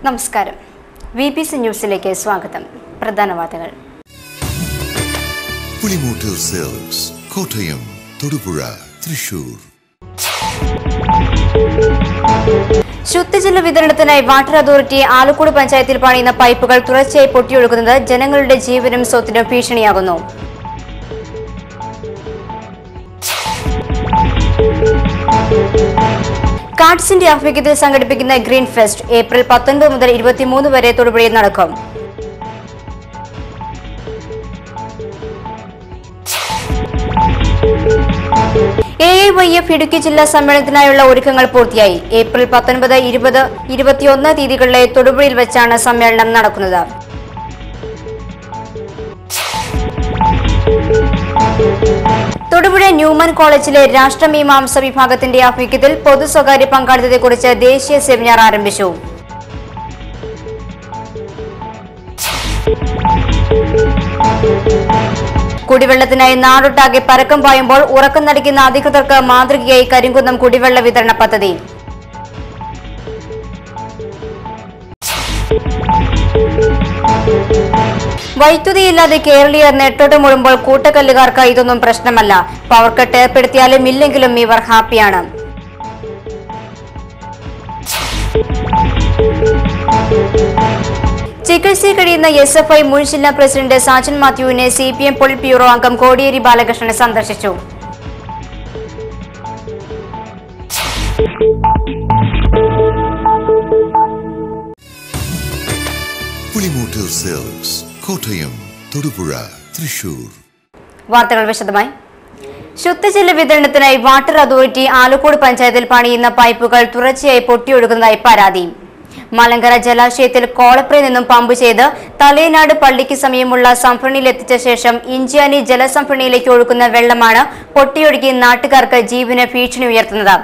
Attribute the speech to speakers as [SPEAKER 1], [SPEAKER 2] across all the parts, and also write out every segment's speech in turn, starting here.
[SPEAKER 1] നമസ്കാരം. VPC ന്യൂസിലേക്ക് സ്വാഗതം. പ്രധാന വാർത്തകൾ.
[SPEAKER 2] പുളിമൂട്ടിൽ സെൽസ് കോട്ടയം, തൊടുപുഴ, തൃശൂർ.
[SPEAKER 1] ശുദ്ധജല വിതരണത്തിനായി വാട്ടർ അതോറിറ്റി ആലക്കോട് പഞ്ചായത്തിൽ പണിയുന്ന പൈപ്പുകൾ തുടർച്ചയായി പൊട്ടിയൊഴുകുന്നത് ജനങ്ങളുടെ ജീവനും സ്വത്തിനും ഭീഷണിയാകുന്നു. കാർഡ്സിന്റെ ആഭിമുഖ്യത്തിൽ സംഘടിപ്പിക്കുന്ന ഗ്രീൻ ഫെസ്റ്റ് ഏപ്രിൽ 19 മുതൽ 23 വരെ തൊടുപുഴയിൽ നടക്കും. AIYF ഇടുക്കി ജില്ലാ സമ്മേളനത്തിനായുള്ള ഒരുക്കങ്ങൾ പൂർത്തിയായി. ഏപ്രിൽ 19, 20, 21 തീയതികളിലെ തൊടുപുഴയിൽ വെച്ചാണ് സമ്മേളനം നടക്കുന്നത്. തൊടുപുഴ ന്യൂമാൻ കോളേജിലെ രാഷ്ട്രമീമാംസ വിഭാഗത്തിന്റെ ആഭിമുഖ്യത്തിൽ പൊതു സ്വകാര്യ പങ്കാളിത്തത്തെക്കുറിച്ച് ദേശീയ സെമിനാർ ആരംഭിച്ചു. കുടിവെള്ളത്തിനായി നാടൊട്ടാകെ പരക്കം പായുമ്പോൾ ഉറക്കം നടിക്കുന്ന അധികൃതർക്ക് മാതൃകയായി കരിങ്കുന്നം കുടിവെള്ള വിതരണ പദ്ധതി. വൈദ്യുതിയില്ലാതെ കേരളീയർ നെട്ടോട്ടമോടുമ്പോൾ കൂട്ടക്കല്ലുകാർക്ക് ഇതൊന്നും പ്രശ്നമല്ല. പവർ കട്ട് ഏർപ്പെടുത്തിയാലും ഇല്ലെങ്കിലും ഇവർ ഹാപ്പിയാണ്. ചികിത്സയിൽ കഴിയുന്ന SFI മുൻ ജില്ലാ പ്രസിഡന്റ് സാജൻ മാത്യുവിനെ CPM പൊളിറ്റ് ബ്യൂറോ അംഗം കോടിയേരി ബാലകൃഷ്ണൻ സന്ദർശിച്ചു.
[SPEAKER 2] പുളിമൂട്ടിൽ സെൽസ് കോട്ടയം, തൊടുപുഴ, തൃശൂർ. വാർത്തകൾ
[SPEAKER 1] വിശദമായി. ശുദ്ധജല വിതരണത്തിനായി വാട്ടർ അതോറിറ്റി ആലക്കോട് പഞ്ചായത്തിൽ പണിയുന്ന പൈപ്പുകൾ തുടർച്ചയായി പൊട്ടിയൊഴുകുന്നതായി പരാതി. മലങ്കര ജലാശയത്തിൽ കോളപ്രയിൽ നിന്നും പമ്പ് ചെയ്ത് തലേനാട് പള്ളിക്ക് സമീപമുള്ള സംഭരണിയിലെത്തിച്ച ശേഷം ഇഞ്ചിയാനി ജലസംഭരണിയിലേക്ക് ഒഴുകുന്ന വെള്ളമാണ് പൊട്ടിയൊഴുകി നാട്ടുകാർക്ക് ജീവന് ഭീഷണി ഉയർത്തുന്നത്.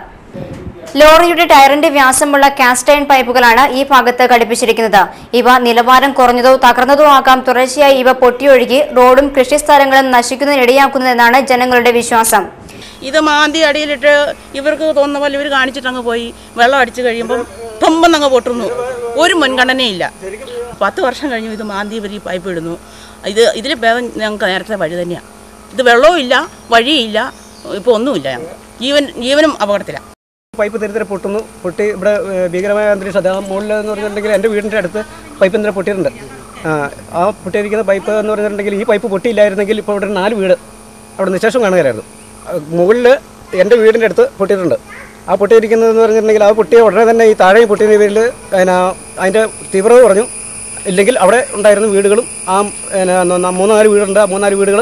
[SPEAKER 1] ലോറിയുടെ ടയറിന്റെ വ്യാസമുള്ള കാസ്റ്റ് അയൺ പൈപ്പുകളാണ് ഈ ഭാഗത്ത് ഘടിപ്പിച്ചിരിക്കുന്നത്. ഇവ നിലവാരം കുറഞ്ഞതോ തകർന്നതോ ആകാം. തുടർച്ചയായി ഇവ പൊട്ടിയൊഴുകി റോഡും കൃഷിസ്ഥലങ്ങളും നശിക്കുന്നതിനിടയാക്കുന്നതെന്നാണ് ജനങ്ങളുടെ വിശ്വാസം.
[SPEAKER 3] ഇത് മാന്തി അടിയിലിട്ട് ഇവർക്ക് തോന്നുന്ന പോലെ ഇവർ കാണിച്ചിട്ടങ്ങ് പോയി വെള്ളം അടിച്ചു കഴിയുമ്പം തൊമ്പെന്നങ്ങ് പൊട്ടുന്നു. ഒരു മുൻഗണനയില്ല. 10 വർഷം കഴിഞ്ഞു ഇത് മാന്തി ഇവർ ഈ പൈപ്പ് ഇടുന്നു. ഇതിൽ ഭേദം ഞങ്ങൾക്ക് നേരത്തെ വഴി തന്നെയാണ്. ഇത് വെള്ളവും ഇല്ല, വഴിയില്ല, ഇപ്പോൾ ഒന്നുമില്ല. ഞങ്ങൾക്ക് ജീവനും അപകടത്തിലാണ്.
[SPEAKER 4] പൈപ്പ് തിരുത്തര പൊട്ടുന്നു. പൊട്ടി ഇവിടെ ഭീകരമായ അന്തരീക്ഷം. അദ്ദേഹം മുകളിലെന്ന് പറഞ്ഞിട്ടുണ്ടെങ്കിൽ എൻ്റെ വീടിൻ്റെ അടുത്ത് പൈപ്പ് എന്തിനാ പൊട്ടിയിട്ടുണ്ട്. ആ പൊട്ടിയിരിക്കുന്ന പൈപ്പ് എന്ന് പറഞ്ഞിട്ടുണ്ടെങ്കിൽ ഈ പൈപ്പ് പൊട്ടിയില്ലായിരുന്നെങ്കിൽ ഇപ്പോൾ ഇവിടെ 4 വീട് അവിടെ നിശേഷം കാണുകയായിരുന്നു. മുകളിൽ എൻ്റെ വീടിൻ്റെ അടുത്ത് പൊട്ടിയിട്ടുണ്ട്. ആ പൊട്ടിയിരിക്കുന്നതെന്ന് പറഞ്ഞിട്ടുണ്ടെങ്കിൽ ആ പൊട്ടിയ ഉടനെ തന്നെ ഈ താഴെയും പൊട്ടിയ പേരിൽ അതിൻ്റെ തീവ്രത കുറഞ്ഞു. ഇല്ലെങ്കിൽ അവിടെ ഉണ്ടായിരുന്ന വീടുകളും ആ 3-4 വീടുണ്ട്. ആ 3-4 വീടുകൾ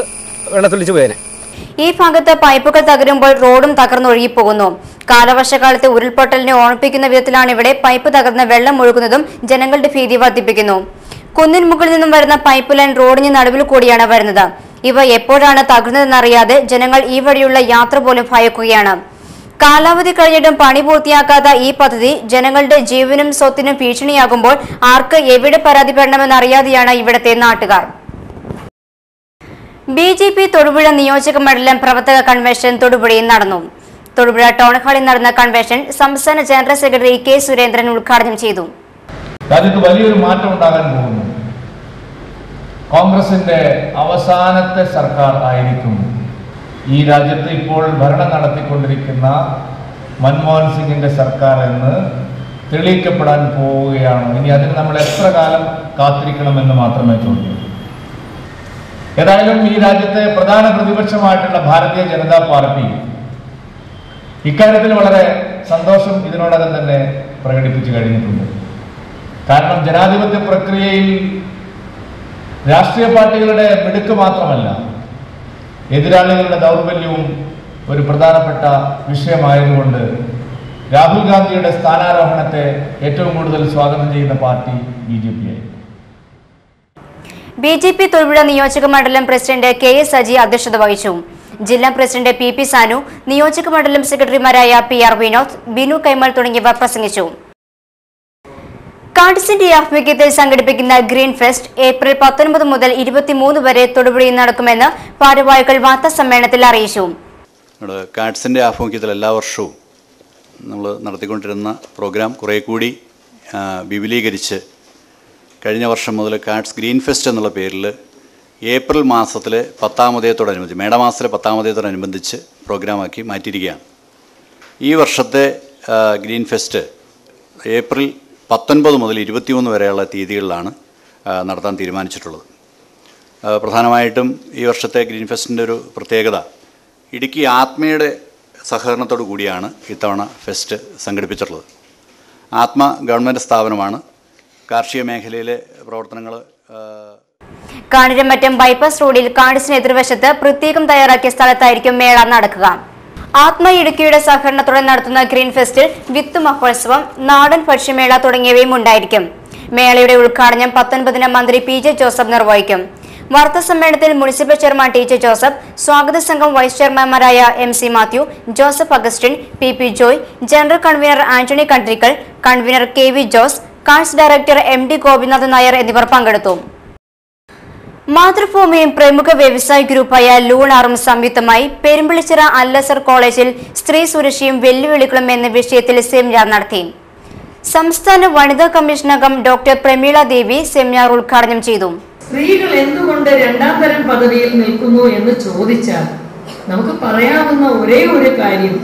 [SPEAKER 4] വെള്ളത്തൊലിച്ച് പോയേനെ.
[SPEAKER 1] ഈ ഭാഗത്ത് പൈപ്പുകൾ തകരുമ്പോൾ റോഡും തകർന്നൊഴുകിപ്പോകുന്നു. കാലവർഷക്കാലത്ത് ഉരുൾപൊട്ടലിനെ ഓർമ്മിപ്പിക്കുന്ന വിധത്തിലാണ് ഇവിടെ പൈപ്പ് തകർന്ന് വെള്ളം ഒഴുകുന്നതും ജനങ്ങളുടെ ഭീതി വർദ്ധിപ്പിക്കുന്നു. കുന്നിൻ മുകളിൽ നിന്നും വരുന്ന പൈപ്പ് ലൈൻ റോഡിന് നടുവിൽ കൂടിയാണ് വരുന്നത്. ഇവ എപ്പോഴാണ് തകർന്നതെന്നറിയാതെ ജനങ്ങൾ ഈ വഴിയുള്ള യാത്ര പോലും ഭയക്കുകയാണ്. കാലാവധി കഴിഞ്ഞിട്ടും പണി പൂർത്തിയാക്കാത്ത ഈ പദ്ധതി ജനങ്ങളുടെ ജീവനും സ്വത്തിനും ഭീഷണിയാകുമ്പോൾ ആർക്ക് എവിടെ പരാതിപ്പെടണമെന്നറിയാതെയാണ് ഇവിടത്തെ നാട്ടുകാർ. BJP തൊടുപുഴ നിയോജക മണ്ഡലം പ്രവർത്തക കൺവെൻഷൻ തൊടുപുഴയിൽ നടന്നു. തൊടുപുഴ ടൗൺ ഹാളിൽ നടന്ന കൺവെൻഷൻ സംസ്ഥാന ജനറൽ സെക്രട്ടറി K. സുരേന്ദ്രൻ ഉദ്ഘാടനം ചെയ്തു.
[SPEAKER 5] രാജ്യത്ത് വലിയൊരു മാറ്റം ഉണ്ടാകാൻ പോകുന്നു. കോൺഗ്രസിന്റെ അവസാനത്തെ സർക്കാർ ആയിരിക്കും ഈ രാജ്യത്ത് ഇപ്പോൾ ഭരണം നടത്തിക്കൊണ്ടിരിക്കുന്ന മൻമോഹൻ സിംഗിന്റെ സർക്കാർ എന്ന് തെളിയിക്കപ്പെടാൻ പോവുകയാണ്. ഇനി അതിന് നമ്മൾ എത്ര കാലം കാത്തിരിക്കണമെന്ന് മാത്രമേ ചോദിക്കൂ. ഏതായാലും ഈ രാജ്യത്തെ പ്രധാന പ്രതിപക്ഷമായിട്ടുള്ള ഭാരതീയ ജനതാ പാർട്ടി ഇക്കാര്യത്തിൽ വളരെ സന്തോഷം ഇതിനോടകം തന്നെ പ്രകടിപ്പിച്ചു കഴിഞ്ഞിട്ടുണ്ട്. കാരണം ജനാധിപത്യ പ്രക്രിയയിൽ രാഷ്ട്രീയ പാർട്ടികളുടെ മിടുക്ക് മാത്രമല്ല, എതിരാളികളുടെ ദൗർബല്യവും ഒരു പ്രധാനപ്പെട്ട വിഷയമായതുകൊണ്ട് രാഹുൽ ഗാന്ധിയുടെ സ്ഥാനാരോഹണത്തെ ഏറ്റവും കൂടുതൽ സ്വാഗതം ചെയ്യുന്ന പാർട്ടി BJP ആയി.
[SPEAKER 1] BJP തൊടുപുഴ നിയോജക മണ്ഡലം പ്രസിഡന്റ് KS അജി അധ്യക്ഷത വഹിച്ചു. ജില്ലാ പ്രസിഡന്റ് PP സാനു, നിയോജക മണ്ഡലം സെക്രട്ടറിമാരായ PR വിനോദ്, ബിനു കൈമൾ തുടങ്ങിയവർ പ്രസംഗിച്ചു. കാർഡ്സിന്റെ ആഭിമുഖ്യത്തിൽ സംഘടിപ്പിക്കുന്ന ഗ്രീൻ ഫെസ്റ്റ് ഏപ്രിൽ 19 മുതൽ 23 വരെ തൊടുപുഴയിൽ നടക്കുമെന്ന് ഭാരവാഹികൾ വാർത്താ സമ്മേളനത്തിൽ അറിയിച്ചു.
[SPEAKER 6] കാർഡ്സിന്റെ ആഭിമുഖ്യത്തിൽ എല്ലാ വർഷവും നമ്മൾ നടത്തിക്കൊണ്ടിരുന്ന പ്രോഗ്രാം കുറേ കൂടി വിപുലീകരിച്ച് കഴിഞ്ഞ വർഷം മുതൽ കാഡ്സ് ഗ്രീൻ ഫെസ്റ്റ് എന്നുള്ള പേരിൽ ഏപ്രിൽ മാസത്തിലെ 10-ാം ഉദയത്തോടനുബന്ധിച്ച് മേടമാസത്തിലെ 10-ാം ഉദയത്തോടനുബന്ധിച്ച് പ്രോഗ്രാമാക്കി മാറ്റിയിരിക്കുകയാണ്. ഈ വർഷത്തെ ഗ്രീൻ ഫെസ്റ്റ് ഏപ്രിൽ 19 മുതൽ 21 വരെയുള്ള തീയതികളിലാണ് നടത്താൻ തീരുമാനിച്ചിട്ടുള്ളത്. പ്രധാനമായിട്ടും ഈ വർഷത്തെ ഗ്രീൻ ഫെസ്റ്റിൻ്റെ ഒരു പ്രത്യേകത ഇടുക്കി ആത്മയുടെ സഹകരണത്തോടു കൂടിയാണ് ഇത്തവണ ഫെസ്റ്റ് സംഘടിപ്പിച്ചിട്ടുള്ളത്. ആത്മ ഗവൺമെൻറ് സ്ഥാപനമാണ്. കാർഷിക മേഖലയിലെ പ്രവർത്തനങ്ങൾ
[SPEAKER 1] കാണിരമറ്റം ബൈപ്പാസ് റോഡിൽ കാഡ്സിന് എതിർവശത്ത് പ്രത്യേകം തയ്യാറാക്കിയ സ്ഥലത്തായിരിക്കും മേള നടക്കുക. ആത്മ ഇടുക്കിയുടെ സഹകരണത്തോടെ നടത്തുന്ന ഗ്രീൻ ഫെസ്റ്റിൽ വിത്ത് മഹോത്സവം, നാടൻ ഭക്ഷ്യമേള തുടങ്ങിയവയും ഉണ്ടായിരിക്കും. മേളയുടെ ഉദ്ഘാടനം 19-ന് മന്ത്രി PJ ജോസഫ് നിർവഹിക്കും. വാർത്താ സമ്മേളനത്തിൽ മുനിസിപ്പൽ ചെയർമാൻ TJ ജോസഫ്, സ്വാഗത സംഘം വൈസ് ചെയർമാൻമാരായ MC Mathew, Joseph Augustine, PP Joy, general convener Antony Kandrikkal, convener KV Jose, CADS director MD Gopinathan Nair എന്നിവർ പങ്കെടുത്തു. മാതൃഭൂമിയും പ്രമുഖ വ്യവസായ ഗ്രൂപ്പായ ലൂണാറും സംയുക്തമായി പെരുമ്പിളിച്ചിറ അല്ലസർ കോളേജിൽ സ്ത്രീ സുരക്ഷയും വെല്ലുവിളികളും എന്ന വിഷയത്തിൽ സെമിനാർ നടത്തി. സംസ്ഥാന വനിതാ കമ്മീഷൻ അംഗം ഡോക്ടർ പ്രമീള ദേവി സെമിനാർ ഉദ്ഘാടനം ചെയ്തു.
[SPEAKER 7] സ്ത്രീകൾ എന്തുകൊണ്ട് രണ്ടാം തരം പദവിയിൽ നിൽക്കുന്നു എന്ന് ചോദിച്ചാൽ നമുക്ക് പറയാവുന്ന ഒരേ ഒരു കാര്യം,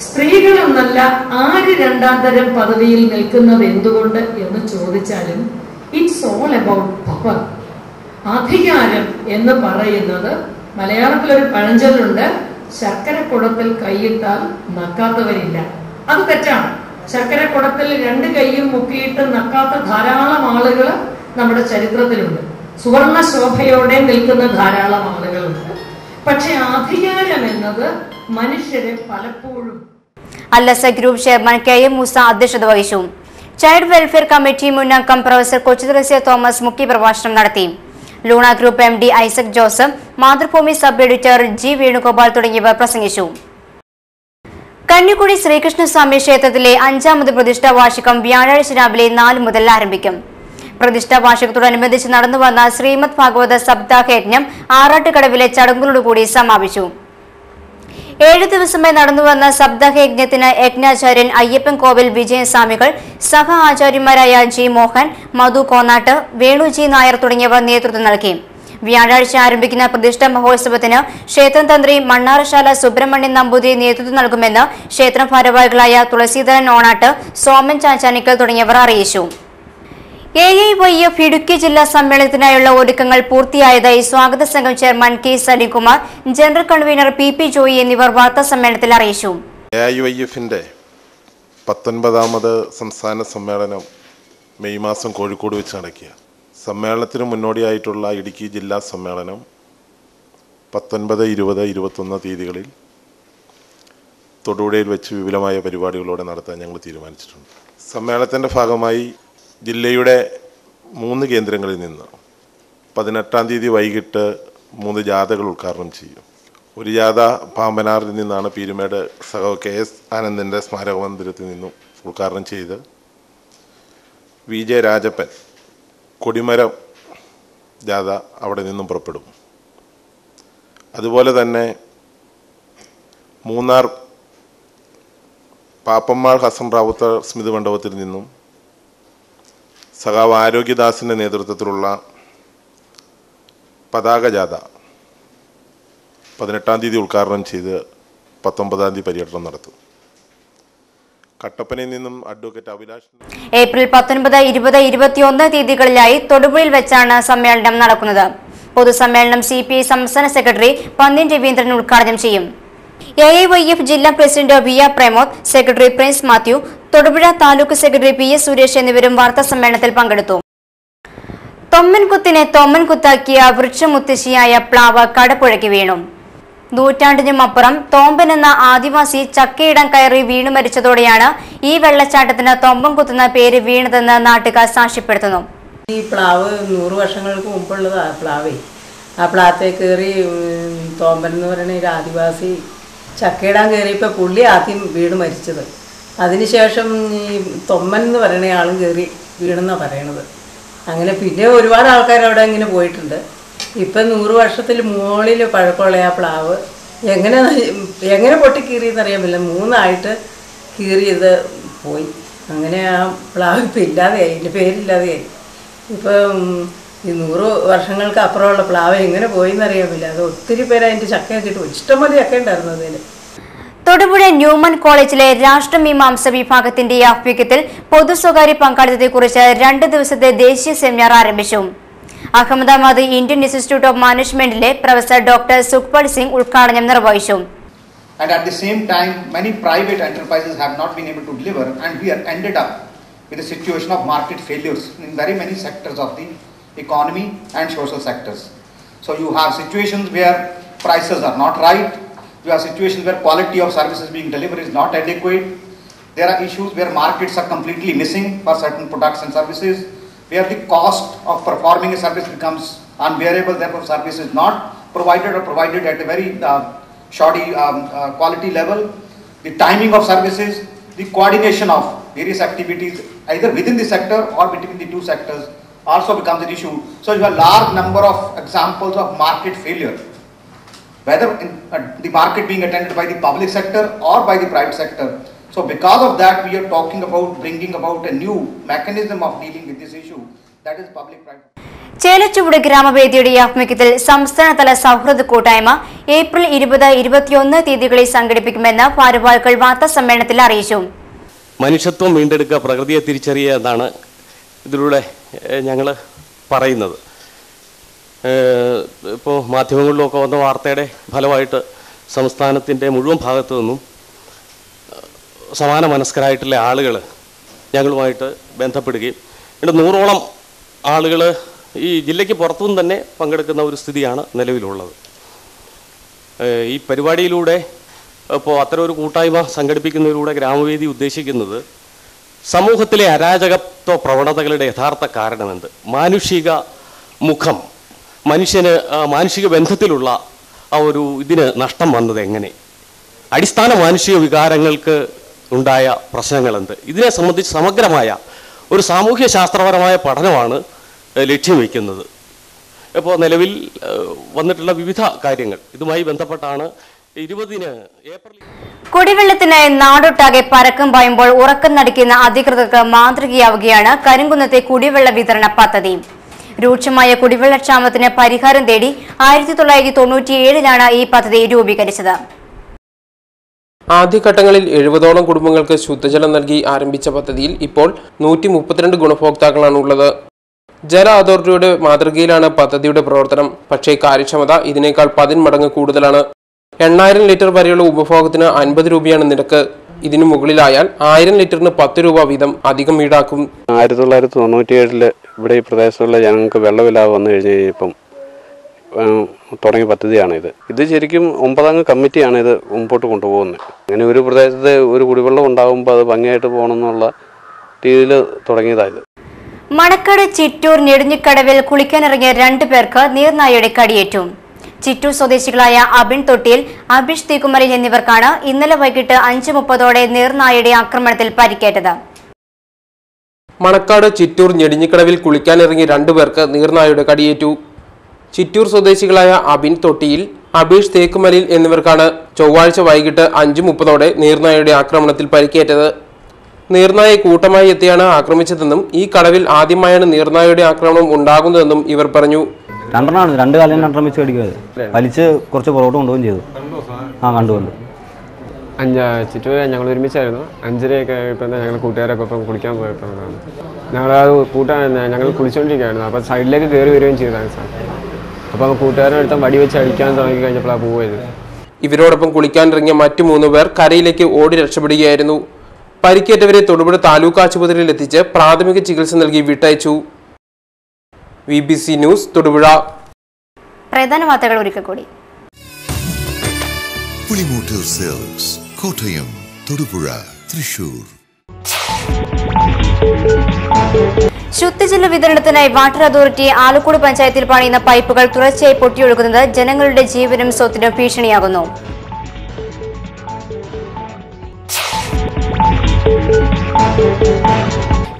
[SPEAKER 7] സ്ത്രീകളെന്നല്ല ആര് രണ്ടാം തരം പദവിയിൽ നിൽക്കുന്നത് എന്തുകൊണ്ട് എന്ന് ചോദിച്ചാലും ഇറ്റ്സ് ഓൾ അബൌട്ട് പവർ. അധികാരം എന്ന് പറയുന്നത് മലയാളത്തിലൊരു പഴഞ്ചൊല്ലുണ്ട്, ശർക്കരക്കുടത്തിൽ കൈയിട്ടാൽ നക്കാത്തവരില്ല. അത് തെറ്റാണ്. ശർക്കരക്കുടത്തിൽ 2 കൈയും മുക്കിയിട്ട് നക്കാത്ത ധാരാളം ആളുകൾ നമ്മുടെ ചരിത്രത്തിലുണ്ട്. സുവർണ ശോഭയോടെ നിൽക്കുന്ന ധാരാളം ആളുകളുണ്ട്. പക്ഷെ അധികാരം എന്നത് മനുഷ്യരെ പലപ്പോഴും.
[SPEAKER 1] അല്ലസർ ഗ്രൂപ്പ് ചെയർമാൻ KM മൂസ അധ്യക്ഷത വഹിച്ചു. ചൈൽഡ് വെൽഫെയർ കമ്മിറ്റി മുൻ അംഗം പ്രൊഫസർ കൊച്ചുത്രേസ്യ തോമസ് മുഖ്യപ്രഭാഷണം നടത്തി. Luna group MD Isaac Joseph, Mathrubhumi sub editor G Venugopal തുടങ്ങിയവർ പ്രസംഗിച്ചു. കന്നിക്കുടി ശ്രീകൃഷ്ണസ്വാമി ക്ഷേത്രത്തിലെ 5ാമത് പ്രതിഷ്ഠാ വാർഷികം വ്യാഴാഴ്ച രാവിലെ 4 മുതൽ ആരംഭിക്കും. പ്രതിഷ്ഠാ വാർഷികത്തോടനുബന്ധിച്ച് നടന്നുവന്ന ശ്രീമദ് ഭാഗവത സപ്താഹയജ്ഞം ആറാട്ടുകടവിലെ ചടങ്ങുകളോടുകൂടി സമാപിച്ചു. 7 ദിവസമായി നടന്നുവന്ന സപ്താഹയജ്ഞത്തിന് യജ്ഞാചാര്യൻ അയ്യപ്പൻ കോവിൽ വിജയസ്വാമികൾ, സഹ ആചാര്യന്മാരായ G മോഹൻ, മധു കോന്നാട്ട്, വേണു G നായർ തുടങ്ങിയവർ നേതൃത്വം നൽകി. വ്യാഴാഴ്ച ആരംഭിക്കുന്ന പ്രതിഷ്ഠാ മഹോത്സവത്തിന് ക്ഷേത്രം തന്ത്രി മണ്ണാറശാല സുബ്രഹ്മണ്യൻ നമ്പൂതിരി നേതൃത്വം നൽകുമെന്ന് ക്ഷേത്രം ഭാരവാഹികളായ തുളസീധരൻ ഓണാട്ട്, സോമൻ ചാച്ചാനിക്കൽ തുടങ്ങിയവർ അറിയിച്ചു. AIYF ഇടുക്കി ജില്ലാ സമ്മേളനത്തിനായുള്ള ഒരുക്കങ്ങൾ പൂർത്തിയായതായി സ്വാഗത സംഘം chairman K Salim Kumar, general convener PP Joy എന്നിവർ വാർത്താ സമ്മേളനത്തിൽ അറിയിച്ചു.
[SPEAKER 8] AIYFന്റെ 19ാമത് സംസ്ഥാന സമ്മേളനം മെയ് മാസം കോഴിക്കോട് വെച്ച് നടക്കിയ സമ്മേളനത്തിന് മുന്നോടിയായിട്ടുള്ള ഇടുക്കി ജില്ലാ സമ്മേളനം 19, 20, 21 തീയതികളിൽ തൊടുപുഴയിൽ വെച്ച് വിപുലമായ പരിപാടികളോടെ നടത്താൻ ഞങ്ങൾ തീരുമാനിച്ചിട്ടുണ്ട്. സമ്മേളനത്തിൻ്റെ ഭാഗമായി ജില്ലയുടെ 3 കേന്ദ്രങ്ങളിൽ നിന്ന് 18-ാം തീയതി വൈകിട്ട് 3 ജാഥകൾ ഉദ്ഘാടനം ചെയ്യും. ഒരു ജാഥ പാമ്പനാറിൽ നിന്നാണ് പീരുമേട് സഹോ KS ആനന്ദൻ്റെ സ്മാരക മന്ദിരത്തിൽ നിന്നും ഉദ്ഘാടനം ചെയ്ത് VJ രാജപ്പൻ കൊടിമരം ജാഥ അവിടെ നിന്നും പുറപ്പെടും. അതുപോലെ തന്നെ മൂന്നാർ പാപ്പമ്മാൾ ഹസൻ റാവുത്തർ സ്മൃതി മണ്ഡപത്തിൽ നിന്നും സഖാവ് ആരോഗ്യദാസിൻ്റെ നേതൃത്വത്തിലുള്ള പതാക ജാഥ 18-ാം തീയതി ഉദ്ഘാടനം ചെയ്ത് 19-ാം തീയതി പര്യടനം നടത്തും. കട്ടപ്പനയിൽ നിന്നും അഡ്വക്കേറ്റ് അഭിലാഷ്.
[SPEAKER 1] ഏപ്രിൽ 19, 20, 21 തീയതികളിലായി തൊടുപുഴയിൽ വെച്ചാണ് സമ്മേളനം നടക്കുന്നത്. പൊതുസമ്മേളനം CPI സംസ്ഥാന സെക്രട്ടറി പന്ന്യൻ രവീന്ദ്രൻ ഉദ്ഘാടനം ചെയ്യും. AIYF ജില്ലാ president VR Pramod, secretary Prince Mathew, Thodupuzha taluk secretary PS Suresh എന്നിവരും വാർത്താ സമ്മേളനത്തിൽ പങ്കെടുത്തു. തൊമ്മൻകുത്തിനെ തൊമ്മൻകുത്താക്കിയ വൃക്ഷമുത്തശ്ശിയായ പ്ലാവ് കടപ്പുഴയ്ക്ക് വീണു. നൂറ്റാണ്ടിനുമപ്പുറം തോമ്പൻ എന്ന ആദിവാസി ചക്കയിടം കയറി വീണു മരിച്ചതോടെയാണ് ഈ വെള്ളച്ചാട്ടത്തിന് തൊമ്പൻകുത്തുന്ന പേര് വീണതെന്ന് നാട്ടുകാർ സാക്ഷ്യപ്പെടുത്തുന്നു.
[SPEAKER 9] ഈ പ്ലാവ് 100 വർഷങ്ങൾക്ക് മുമ്പുള്ളതാ പ്ലാവേ. ആ പ്ലാവത്തെ കയറി തോമ്പൻ എന്ന് പറയുന്ന ഒരു ആദിവാസി ചക്കയിടാൻ കയറിയപ്പോൾ പുള്ളി ആദ്യം വീണ് മരിച്ചത്. അതിനുശേഷം ഈ തൊമ്മൻ എന്ന് പറയുന്ന ആളും കയറി വീണെന്നാണ് പറയണത്. അങ്ങനെ പിന്നെ ഒരുപാട് ആൾക്കാർ അവിടെ ഇങ്ങനെ പോയിട്ടുണ്ട്. ഇപ്പം 100 വർഷത്തിൽ മുകളിൽ പഴക്കമുള്ള ആ പ്ലാവ് എങ്ങനെ പൊട്ടിക്കീറിയെന്ന് അറിയാൻ പറ്റില്ല. 3 കീറിയത് പോയി. അങ്ങനെ ആ പ്ലാവ് ഇപ്പം ഇല്ലാതെയായി, എൻ്റെ പേരില്ലാതെയായി. ഇപ്പം ഈ 100 വർഷങ്ങൾക്ക് അപ്പുറമുള്ള പ്ലാവ് എങ്ങനെ പോയി എന്നറിയാമില്ല. അത് ഒത്തിരി പേര് അതിൻ്റെ ചക്കയൊക്കെ ഇട്ടു. ഇഷ്ടംപോലെ ചക്ക ഉണ്ടായിരുന്നു അതിന്.
[SPEAKER 1] തൊടുപുഴ ന്യൂമൻ കോളേജിലെ രാഷ്ട്രമീമാംസ വിഭാഗത്തിന്റെ ആഭിമുഖ്യത്തിൽ പൊതു സ്വകാര്യ പങ്കാളിത്തത്തെക്കുറിച്ച് 2 ദിവസത്തെ ദേശീയ സെമിനാർ ആരംഭിച്ചു. അഹമ്മദാബാദ് ഇന്ത്യൻ ഇൻസ്റ്റിറ്റ്യൂട്ട് ഓഫ് മാനേജ്മെന്റിലെ പ്രൊഫസർ ഡോക്ടർ സുഖ്പാൽ സിംഗ് ഉദ്ഘാടനം നിർവഹിച്ചു.
[SPEAKER 10] And at the same time, many private enterprises have not been able to deliver, and we are ended up with a situation of market failures in very many sectors of the economy and social sectors. So you have situations where prices are not right. You have situations where quality of services being delivered is not adequate. There are issues where markets are completely missing for certain products and services, where the cost of performing a service becomes unbearable, therefore service is not provided or provided at a very shoddy quality level. The timing of services, the coordination of various activities either within the sector or between the two sectors also becomes an issue. So you have a large number of examples of market failure, whether in, the market being attended by the public sector or by the private sector. So because of that, we are talking about bringing about a new mechanism of dealing with this issue, that is public-private.
[SPEAKER 1] Chelachuvadu ഗ്രാമവേദിയുടെ ആഭിമുഖ്യത്തിൽ സംസ്ഥാനതല സൗഹൃദ കൂട്ടായ്മ April 20-21 തീയതികളിൽ സംഘടിപ്പിക്കുമെന്ന് ഭാരവാഹികൾ വാർത്താസമ്മേളനത്തിൽ അറിയിച്ചു.
[SPEAKER 11] മനുഷ്യത്വം വീണ്ടെടുക്കുക, പ്രകൃതിയെ തിരിച്ചറിയുക എന്നാണ് ഇതിലൂടെ ഞങ്ങൾ പറയുന്നത്. ഇപ്പോൾ മാധ്യമങ്ങളിലൊക്കെ വന്ന വാർത്തയുടെ ഫലമായിട്ട് സംസ്ഥാനത്തിൻ്റെ മുഴുവൻ ഭാഗത്തു നിന്നും സമാന മനസ്കരായിട്ടുള്ള ആളുകൾ ഞങ്ങളുമായിട്ട് ബന്ധപ്പെടുകയും 100ഓളം ആളുകൾ ഈ ജില്ലയ്ക്ക് പുറത്തുനിന്ന് തന്നെ പങ്കെടുക്കുന്ന ഒരു സ്ഥിതിയാണ് നിലവിലുള്ളത്. ഈ പരിപാടിയിലൂടെ ഇപ്പോൾ അത്തരം ഒരു കൂട്ടായ്മ സംഘടിപ്പിക്കുന്നതിലൂടെ ഗ്രാമവേദി ഉദ്ദേശിക്കുന്നത് സമൂഹത്തിലെ അരാജകത്വ പ്രവണതകളുടെ യഥാർത്ഥ കാരണമെന്ത്, മാനുഷിക മുഖം, മനുഷ്യന് മാനുഷിക ബന്ധത്തിലുള്ള ആ ഒരു ഇതിന് നഷ്ടം വന്നത് എങ്ങനെ, അടിസ്ഥാന മാനുഷിക വികാരങ്ങൾക്ക് ഉണ്ടായ പ്രശ്നങ്ങളെന്ത്, ഇതിനെ സംബന്ധിച്ച് സമഗ്രമായ ഒരു സാമൂഹ്യ ശാസ്ത്രപരമായ പഠനമാണ് ലക്ഷ്യം വയ്ക്കുന്നത്. ഇപ്പോൾ നിലവിൽ വന്നിട്ടുള്ള വിവിധ കാര്യങ്ങൾ ഇതുമായി ബന്ധപ്പെട്ടാണ് 20 ഏപ്രിൽ
[SPEAKER 1] കുടിവെള്ളത്തിനായി നാടൊട്ടാകെ പരക്കം പായുമ്പോൾ ഉറക്കം നടിക്കുന്ന അധികൃതർക്ക് മാതൃകയാവുകയാണ് കരിങ്കുന്നത്തെ കുടിവെള്ള വിതരണ പദ്ധതി. രൂക്ഷമായ കുടിവെള്ളക്ഷാമത്തിന് പരിഹാരം തേടി 1997 ഈ പദ്ധതി രൂപീകരിച്ചത്.
[SPEAKER 12] ആദ്യഘട്ടങ്ങളിൽ 70ഓളം കുടുംബങ്ങൾക്ക് ശുദ്ധജലം നൽകി ആരംഭിച്ച പദ്ധതിയിൽ ഇപ്പോൾ 132 ഗുണഭോക്താക്കളാണ് ഉള്ളത്. ജല അതോറിറ്റിയുടെ മാതൃകയിലാണ് പദ്ധതിയുടെ പ്രവർത്തനം. പക്ഷേ കാര്യക്ഷമത ഇതിനേക്കാൾ 10 മടങ്ങ് കൂടുതലാണ്. 8000 ലിറ്റർ വരെയുള്ള ഉപഭോഗത്തിന് 50 രൂപയാണ് നിരക്ക്. ഇതിനു മുകളിലായാൽ 1000 ലിറ്ററിന് 10 രൂപ വീതം അധികം ഈടാക്കും.
[SPEAKER 13] 1997 ഇവിടെ ഈ പ്രദേശത്തുള്ള ജനങ്ങൾക്ക് വെള്ളമില്ലാതെ വന്നു കഴിഞ്ഞപ്പം തുടങ്ങിയ പദ്ധതിയാണിത്. ഇത് ശരിക്കും 9 കമ്മിറ്റിയാണ് ഇത് മുമ്പോട്ട് കൊണ്ടുപോകുന്നത്. അങ്ങനെ ഒരു പ്രദേശത്ത് ഒരു കുടിവെള്ളം ഉണ്ടാകുമ്പോൾ അത് ഭംഗിയായിട്ട് പോകണമെന്നുള്ള രീതിയിൽ തുടങ്ങിയതായത്.
[SPEAKER 1] മണക്കാട് ചിറ്റൂർ നെടുഞ്ഞിക്കടവിൽ കുളിക്കാനിറങ്ങിയ 2 പേർക്ക് നീർനായയുടെ കടിയേറ്റു. ചിറ്റൂർ സ്വദേശികളായ അബിൻ തൊട്ടിയിൽ, അഭിഷ് തീക്കുമലിൽ എന്നിവർക്കാണ് ഇന്നലെ വൈകിട്ട് 5:30 നീർനായയുടെ ആക്രമണത്തിൽ പരിക്കേറ്റത്.
[SPEAKER 12] മണക്കാട് ചിറ്റൂർ നെടുഞ്ഞിക്കടവിൽ കുളിക്കാനിറങ്ങിയ 2 പേർക്ക് നീർനായയുടെ കടിയേറ്റു. ചിറ്റൂർ സ്വദേശികളായ അബിൻ തൊട്ടിയിൽ, അഭിഷ് തേക്കുമലിൽ എന്നിവർക്കാണ് ചൊവ്വാഴ്ച വൈകിട്ട് 5:30 നീർനായയുടെ ആക്രമണത്തിൽ പരിക്കേറ്റത്. നീർനായെ കൂട്ടമായി എത്തിയാണ് ആക്രമിച്ചതെന്നും ഈ കടവിൽ ആദ്യമായാണ് നീർനായയുടെ ആക്രമണം ഉണ്ടാകുന്നതെന്നും ഇവർ പറഞ്ഞു.
[SPEAKER 14] 2 കാലം ആക്രമിച്ച് കടിക്കുന്നത് വലിച്ച് കുറച്ച് പുറകോട്ട് കൊണ്ടുപോവുകയും ചെയ്തു. കണ്ടുകൊണ്ട്
[SPEAKER 15] ചിറ്റൂർ ഞങ്ങൾ ഒരുമിച്ചായിരുന്നു. 5:30 ആയപ്പോൾ ഞങ്ങൾ കൂട്ടുകാരൊക്കെ ഇപ്പം കുളിക്കാൻ പോയപ്പോൾ ഞങ്ങൾ ഞങ്ങൾ കുളിച്ചുകൊണ്ടിരിക്കുകയായിരുന്നു. അപ്പോൾ സൈഡിലേക്ക് കയറി വരികയും ചെയ്തതാണ് സാർ. അപ്പോൾ കൂട്ടുകാരനടുത്ത് വടി വെച്ച് അടിക്കാൻ തുടങ്ങി കഴിഞ്ഞപ്പോഴാണ് പോയത്.
[SPEAKER 12] ഇവരോടൊപ്പം കുളിക്കാനിറങ്ങിയ മറ്റു 3 പേർ കരയിലേക്ക് ഓടി രക്ഷപ്പെടുകയായിരുന്നു. പരിക്കേറ്റവരെ തൊടുപുഴ താലൂക്ക് ആശുപത്രിയിൽ എത്തിച്ച് പ്രാഥമിക ചികിത്സ നൽകി വിട്ടയച്ചു. VBC news Thodupuzha.
[SPEAKER 1] പ്രധാന വാർത്തകൾ ഒരിക്കൽ കൂടി.
[SPEAKER 2] പുളിമൂട്ടിൽ സെൽസ്, കോട്ടയം, തൊടുപുഴ, തൃശൂർ.
[SPEAKER 1] ശുദ്ധജല വിതരണത്തിനായി വാട്ടർ അതോറിറ്റി ആലക്കോട് പഞ്ചായത്തിൽ പണിയുന്ന പൈപ്പുകൾ തുടർച്ചയായി പൊട്ടിയൊഴുകുന്നത് ജനങ്ങളുടെ ജീവനും സ്വത്തിനും ഭീഷണിയാകുന്നു.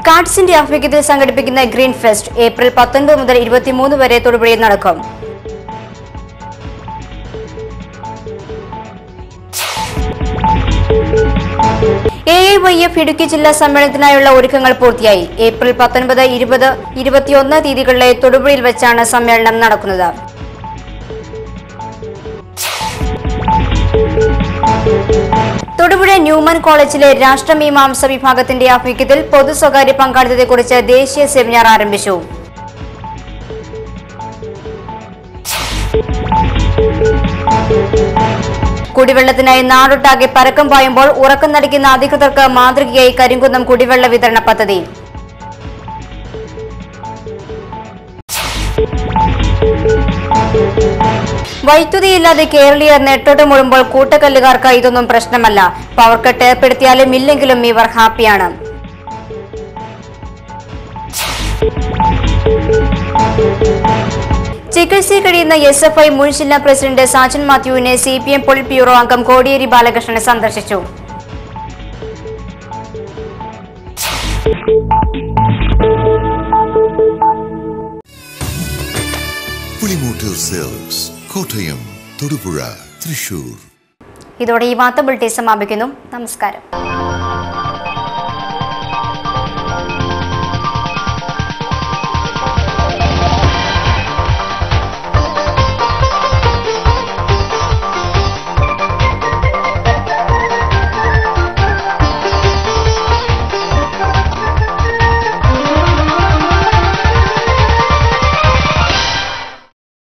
[SPEAKER 1] കാർഡ്സിന്റെ ആഭിമുഖ്യത്തിൽ സംഘടിപ്പിക്കുന്ന ഗ്രീൻ ഫെസ്റ്റ് ഏപ്രിൽ 19 മുതൽ 23 വരെ തൊടുപുഴയിൽ നടക്കും. AIYF ഇടുക്കി ജില്ലാ സമ്മേളനത്തിനായുള്ള ഒരുക്കങ്ങൾ പൂർത്തിയായി. ഏപ്രിൽ 19, 20, 21 തീയതികളിലെ തൊടുപുഴയിൽ വെച്ചാണ് സമ്മേളനം നടക്കുന്നത്. തൊടുപുഴ ന്യൂമാൻ കോളേജിലെ രാഷ്ട്രമീമാംസ വിഭാഗത്തിന്റെ ആഭിമുഖ്യത്തിൽ പൊതു സ്വകാര്യ പങ്കാളിത്തത്തെക്കുറിച്ച് ദേശീയ സെമിനാർ ആരംഭിച്ചു. കുടിവെള്ളത്തിനായി നാടൊട്ടാകെ പരക്കം പായുമ്പോൾ ഉറക്കം നടിക്കുന്ന അധികൃതർക്ക് മാതൃകയായി കരിങ്കുന്നം കുടിവെള്ള വിതരണ പദ്ധതി. വൈദ്യുതിയില്ലാതെ കേരളീയർ നെട്ടോട്ടമോടുമ്പോൾ കൂട്ടക്കല്ലുകാർക്ക് ഇതൊന്നും പ്രശ്നമല്ല. പവർ കട്ട് ഏർപ്പെടുത്തിയാലും ഇല്ലെങ്കിലും ഇവർ ഹാപ്പിയാണ്. ചികിത്സയിൽ കഴിയുന്ന SFI മുൻ ജില്ലാ പ്രസിഡന്റ് സാജൻ മാത്യുവിനെ CPM പൊളിറ്റ് ബ്യൂറോ അംഗം കോടിയേരി ബാലകൃഷ്ണൻ സന്ദർശിച്ചു.
[SPEAKER 2] പുളിമൂട്ടിൽ സിൽക്സ്, കോട്ടയം, തൊടുപുഴ, തൃശൂർ.
[SPEAKER 1] ഇതോടെ ഈ വാർത്താ ബുള്ളറ്റിൻ സമാപിക്കുന്നു. നമസ്കാരം.